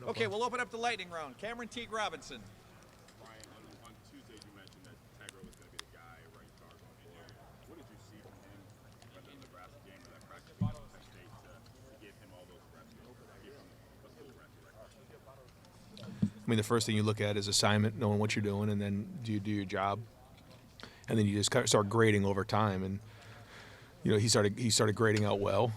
Okay, we'll open up the lightning round. Cameron Teague Robinson. Ryan, on Tuesday you mentioned that Tegra was going to be the guy, right guard going forward. What did you see from him, whether in the Nebraska game or that practice game at Ohio State, to give him all those reps? I mean, the first thing you look at is assignment, knowing what you're doing, and then do you do your job, and then you just start grading over time. And he started grading out well,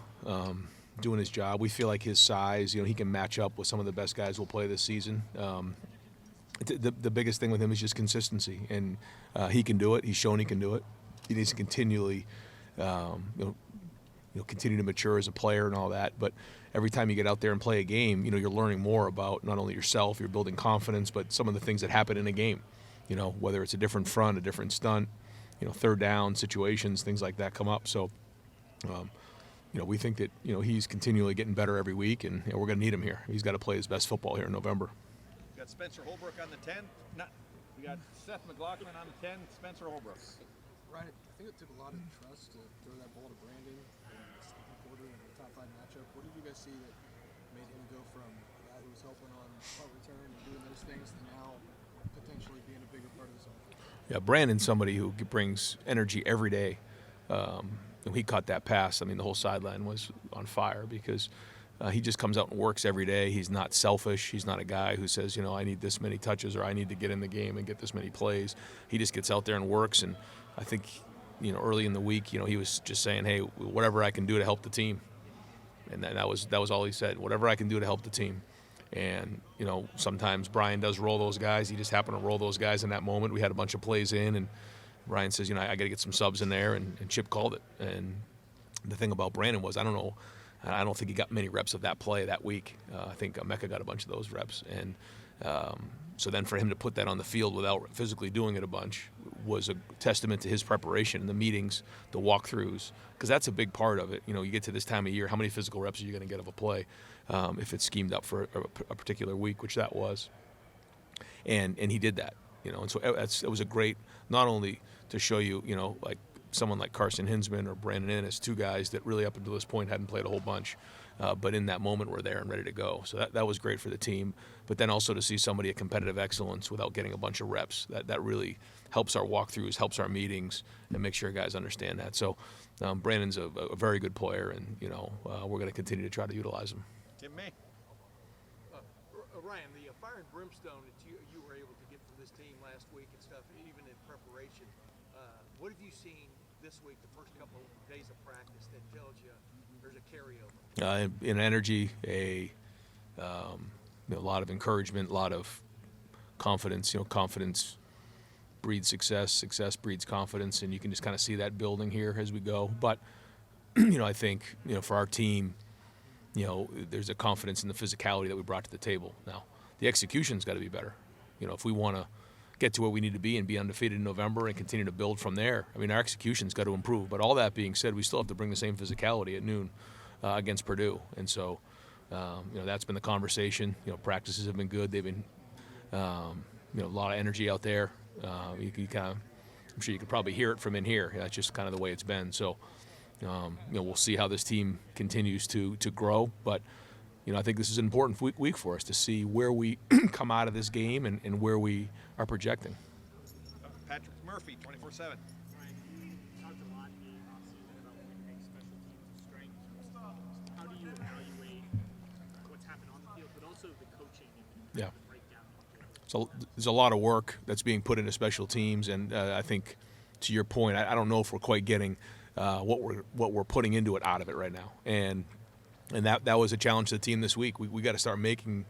doing his job. We feel like his size, he can match up with some of the best guys who'll play this season. The biggest thing with him is just consistency, and he can do it. He's shown he can do it. He needs to continually, continue to mature as a player and all that. But every time you get out there and play a game, you're learning more about not only yourself, you're building confidence, but some of the things that happen in a game. Whether it's a different front, a different stunt, third down situations, things like that come up. So, we think that, he's continually getting better every week, and we're going to need him here. He's got to play his best football here in November. We got Spencer Holbrook on the 10. We got Seth McLaughlin on the 10, Spencer Holbrook. Ryan, I think it took a lot of trust to throw that ball to Brandon in the second quarter in the top 5 matchup. What did you guys see that made him go from a guy who was helping on punt return and doing those things to now potentially being a bigger part of this offense? Yeah, Brandon's somebody who brings energy every day. When he caught that pass, I mean, the whole sideline was on fire because he just comes out and works every day. He's not selfish. He's not a guy who says, I need this many touches or I need to get in the game and get this many plays. He just gets out there and works. And I think, early in the week, he was just saying, hey, whatever I can do to help the team. And that was all he said, whatever I can do to help the team. And, sometimes Brian does roll those guys. He just happened to roll those guys in that moment. We had a bunch of plays in, and Brian says, I got to get some subs in there, and Chip called it. And the thing about Brandon was, I don't think he got many reps of that play that week. I think Mecca got a bunch of those reps. And so then for him to put that on the field without physically doing it a bunch was a testament to his preparation, the meetings, the walkthroughs, because that's a big part of it. You get to this time of year, how many physical reps are you going to get of a play if it's schemed up for a particular week, which that was. And he did that, and so it was a great, not only to show you, like someone like Carson Hinsman or Brandon Inniss, 2 guys that really up until this point hadn't played a whole bunch, but in that moment were there and ready to go. So that was great for the team. But then also to see somebody at competitive excellence without getting a bunch of reps, that really helps our walkthroughs, helps our meetings, and make sure guys understand that. So Brandon's a very good player, and we're going to continue to try to utilize him. Give me. Ryan, the fire and brimstone that you were able to get from this team last week and stuff, even in preparation, what have you seen this week, the first couple of days of practice, that tells you there's a carryover? In energy, a lot of encouragement, a lot of confidence. Confidence breeds success, success breeds confidence, and you can just kind of see that building here as we go. But I think for our team, there's a confidence in the physicality that we brought to the table. Now, the execution's got to be better. If we want to get to where we need to be and be undefeated in November and continue to build from there, I mean, our execution's got to improve. But all that being said, we still have to bring the same physicality at noon against Purdue. And so, that's been the conversation. Practices have been good. They've been, a lot of energy out there. I'm sure you could probably hear it from in here. That's just kind of the way it's been. So, we'll see how this team continues to grow. But, I think this is an important week for us to see where we come out of this game and where we are projecting. Patrick Murphy, 24/7. Yeah. So there's a lot of work that's being put into special teams, and I think, to your point, I don't know if we're quite getting what we're putting into it out of it right now, and that was a challenge to the team this week. We got to start making,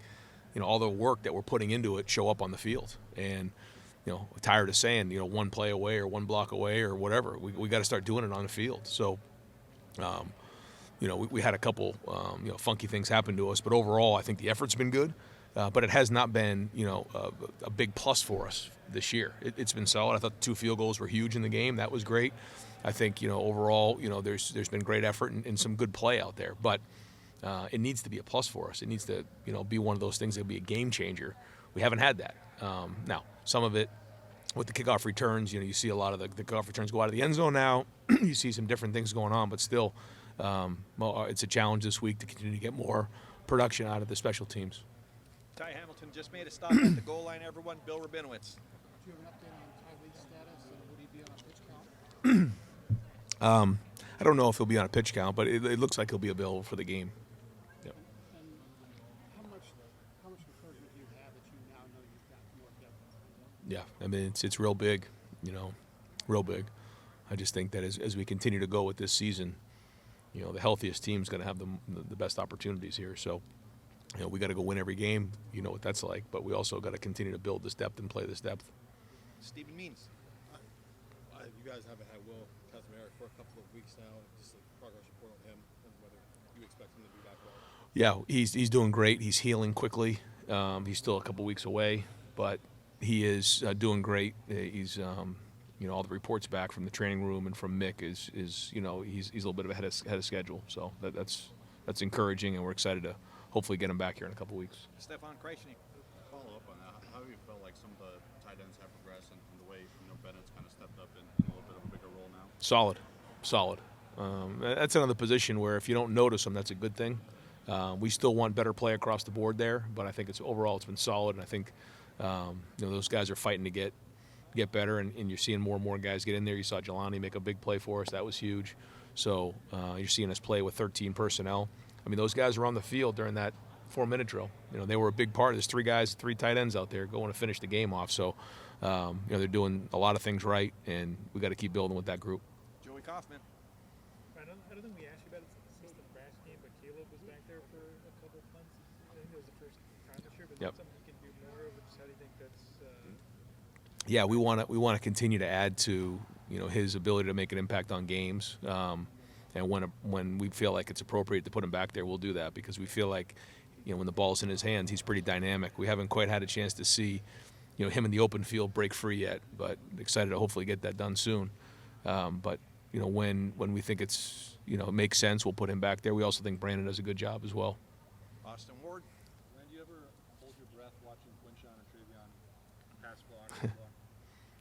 all the work that we're putting into it show up on the field, and tired of saying one play away or one block away or whatever. We got to start doing it on the field. So. We had a couple, funky things happen to us, but overall, I think the effort's been good. But it has not been, a big plus for us this year. It's been solid. I thought the 2 field goals were huge in the game. That was great. I think, overall, there's been great effort and some good play out there. But it needs to be a plus for us. It needs to, be one of those things that will be a game changer. We haven't had that. Now, some of it with the kickoff returns, you see a lot of the kickoff returns go out of the end zone now. You see some different things going on, but still, it's a challenge this week to continue to get more production out of the special teams. Ty Hamilton just made a stop at the goal line, everyone. Bill Rabinowitz. Do you have an update on Tylee's status, and would he be on a pitch count? I don't know if he'll be on a pitch count, but it looks like he'll be available for the game. Yep. And how much encouragement do you have that you now know you've got more depth? Yeah, I mean it's real big, real big. I just think that as we continue to go with this season, the healthiest team's going to have the best opportunities here. So, we got to go win every game. You know what that's like, but we also got to continue to build this depth and play this depth. Stephen Means. You guys haven't had Will Kazmarek for a couple of weeks now. Just a progress report on him and whether you expect him to be back well. Yeah, he's doing great. He's healing quickly. He's still a couple weeks away, but he is doing great. He's all the reports back from the training room and from Mick is he's a little bit of ahead of schedule. So that's encouraging, and we're excited to hopefully get him back here in a couple weeks. Stefan Krejci. Follow up on that. How have you felt like some of the tight ends have progressed and the way Bennett's kind of stepped up in a little bit of a bigger role now? Solid. That's another position where if you don't notice them, that's a good thing. We still want better play across the board there, but I think overall it's been solid, and I think those guys are fighting to get better, and you're seeing more and more guys get in there. You saw Jelani make a big play for us. That was huge. So you're seeing us play with 13 personnel. I mean, those guys were on the field during that 4-minute drill. They were a big part. There's 3 tight ends out there going to finish the game off. So, they're doing a lot of things right, and we got to keep building with that group. Joey Kaufman. I don't think we asked you about it since the Brass game, but Caleb was back there for a couple of months. I think it was the first time this year, but Yep. that's something you can do more of. Just how do you think that's? Yeah, we want to continue to add to his ability to make an impact on games. And when we feel like it's appropriate to put him back there, we'll do that, because we feel like when the ball's in his hands, he's pretty dynamic. We haven't quite had a chance to see him in the open field break free yet, but excited to hopefully get that done soon. But when we think it's it makes sense, we'll put him back there. We also think Brandon does a good job as well. Austin Ward. Rand, do you ever hold your breath watching Quinshon and Travion pass block?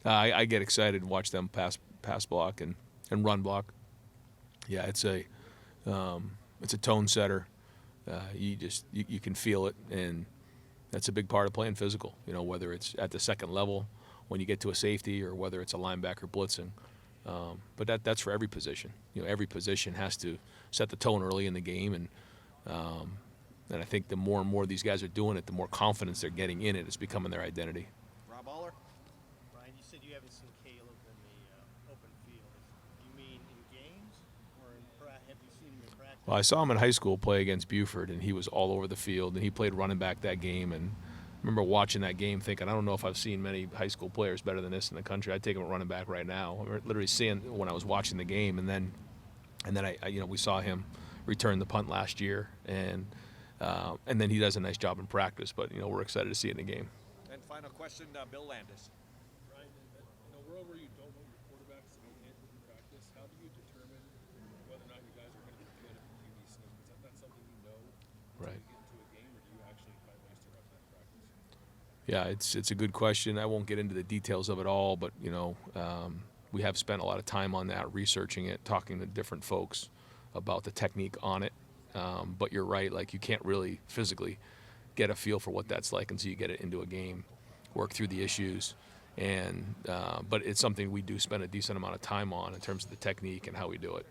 I get excited to watch them pass block and run block. Yeah, it's a tone setter. You can feel it, and that's a big part of playing physical. Whether it's at the second level when you get to a safety, or whether it's a linebacker blitzing. But that's for every position. Every position has to set the tone early in the game, and I think the more and more these guys are doing it, the more confidence they're getting in it. It's becoming their identity. Rob Aller. Brian, you said you haven't seen Caleb in the open field. Do you mean in games, or have you seen him in practice? Well, I saw him in high school play against Buford, and he was all over the field, and he played running back that game. And I remember watching that game thinking, I don't know if I've seen many high school players better than this in the country. I'd take him at running back right now. I remember literally seeing when I was watching the game, and then we saw him return the punt last year, and then he does a nice job in practice. But we're excited to see it in the game. And final question, Bill Landis. Ryan, in a world where you don't know your quarterbacks in practice, how do you determine whether or not you guys are going to be good at the QB sneak? Is that not something you know until Right. you get into a game, or do you actually find ways to run that practice? Yeah, it's a good question. I won't get into the details of it all, but we have spent a lot of time on that, researching it, talking to different folks about the technique on it. But you're right, like you can't really physically get a feel for what that's like until you get it into a game, work through the issues, and but it's something we do spend a decent amount of time on in terms of the technique and how we do it.